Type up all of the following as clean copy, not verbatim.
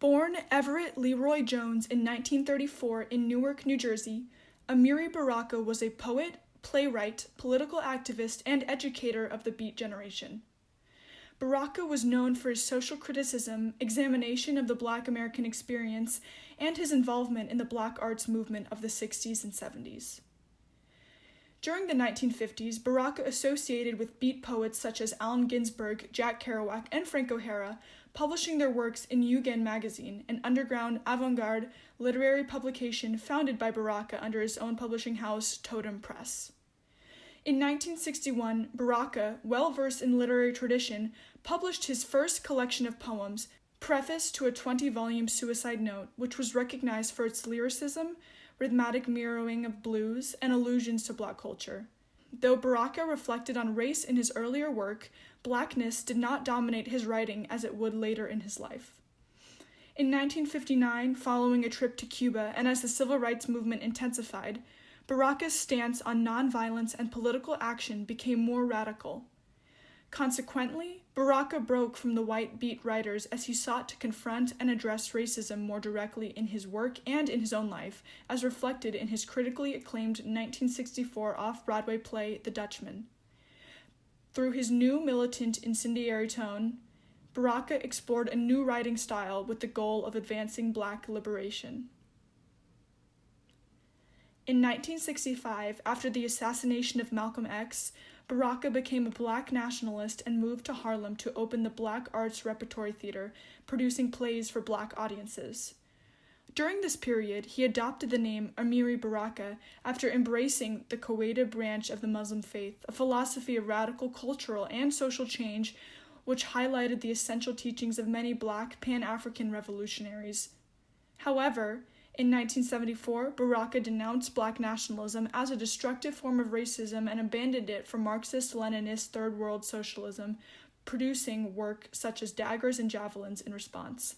Born Everett Leroy Jones in 1934 in Newark, New Jersey, Amiri Baraka was a poet, playwright, political activist, and educator of the Beat generation. Baraka was known for his social criticism, examination of the Black American experience, and his involvement in the Black arts movement of the 60s and 70s. During the 1950s, Baraka associated with Beat poets such as Allen Ginsberg, Jack Kerouac, and Frank O'Hara, publishing their works in Yugen magazine, an underground avant-garde literary publication founded by Baraka under his own publishing house, Totem Press. In 1961, Baraka, well-versed in literary tradition, published his first collection of poems, preface to a 20-volume suicide note, which was recognized for its lyricism, rhythmic mirroring of blues, and allusions to Black culture. Though Baraka reflected on race in his earlier work, Blackness did not dominate his writing as it would later in his life. In 1959, following a trip to Cuba and as the civil rights movement intensified, Baraka's stance on nonviolence and political action became more radical. Consequently, Baraka broke from the white Beat writers as he sought to confront and address racism more directly in his work and in his own life, as reflected in his critically acclaimed 1964 off-Broadway play, The Dutchman. Through his new militant, incendiary tone, Baraka explored a new writing style with the goal of advancing Black liberation. In 1965, after the assassination of Malcolm X, Baraka became a Black nationalist and moved to Harlem to open the Black Arts Repertory Theater, producing plays for Black audiences. During this period, he adopted the name Amiri Baraka after embracing the Qaeda branch of the Muslim faith, a philosophy of radical cultural and social change which highlighted the essential teachings of many Black Pan-African revolutionaries. However, in 1974, Baraka denounced Black nationalism as a destructive form of racism and abandoned it for Marxist-Leninist Third World socialism, producing work such as Daggers and Javelins in response.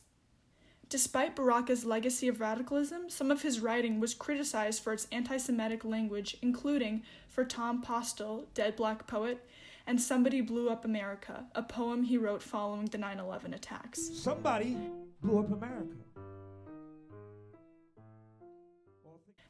Despite Baraka's legacy of radicalism, some of his writing was criticized for its anti-Semitic language, including for Tom Postel, Dead Black Poet, and Somebody Blew Up America, a poem he wrote following the 9/11 attacks. Somebody blew up America.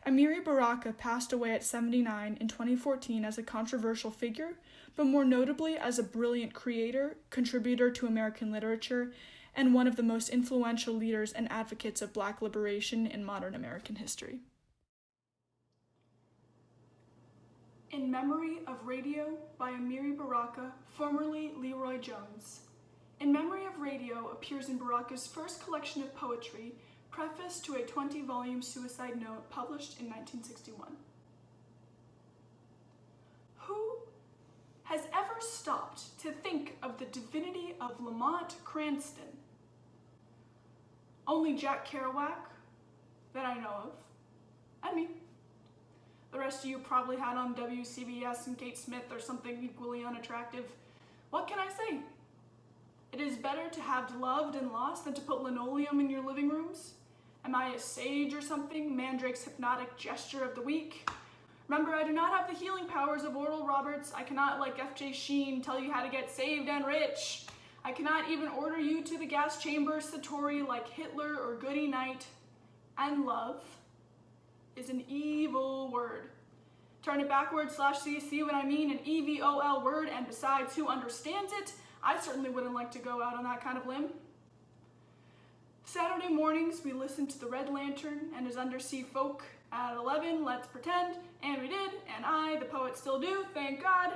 Amiri Baraka passed away at 79 in 2014 as a controversial figure, but more notably as a brilliant creator, contributor to American literature, and one of the most influential leaders and advocates of Black liberation in modern American history. In Memory of Radio by Amiri Baraka, formerly Leroy Jones. In Memory of Radio appears in Baraka's first collection of poetry, preface to a 20-volume suicide note published in 1961. Who has ever stopped to think of the divinity of Lamont Cranston? Only Jack Kerouac, that I know of, and me. The rest of you probably had on WCBS and Kate Smith or something equally unattractive. What can I say? It is better to have loved and lost than to put linoleum in your living rooms. Am I a sage or something? Mandrake's hypnotic gesture of the week. Remember, I do not have the healing powers of Oral Roberts. I cannot, like F.J. Sheen, tell you how to get saved and rich. I cannot even order you to the gas chamber Satori like Hitler or Goody Knight. And love is an evil word. Turn it backwards / see what I mean, an EVOL word, and besides, who understands it? I certainly wouldn't like to go out on that kind of limb. Saturday mornings, we listened to the Red Lantern and his undersea folk. At 11, let's pretend, and we did, and I, the poet, still do, thank God.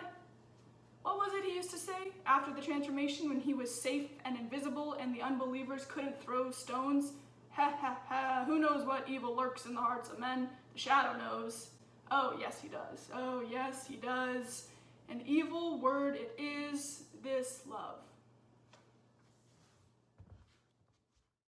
What was it he used to say after the transformation when he was safe and invisible and the unbelievers couldn't throw stones? Ha ha ha, who knows what evil lurks in the hearts of men? The shadow knows. Oh, yes, he does. Oh, yes, he does. An evil word it is, this love.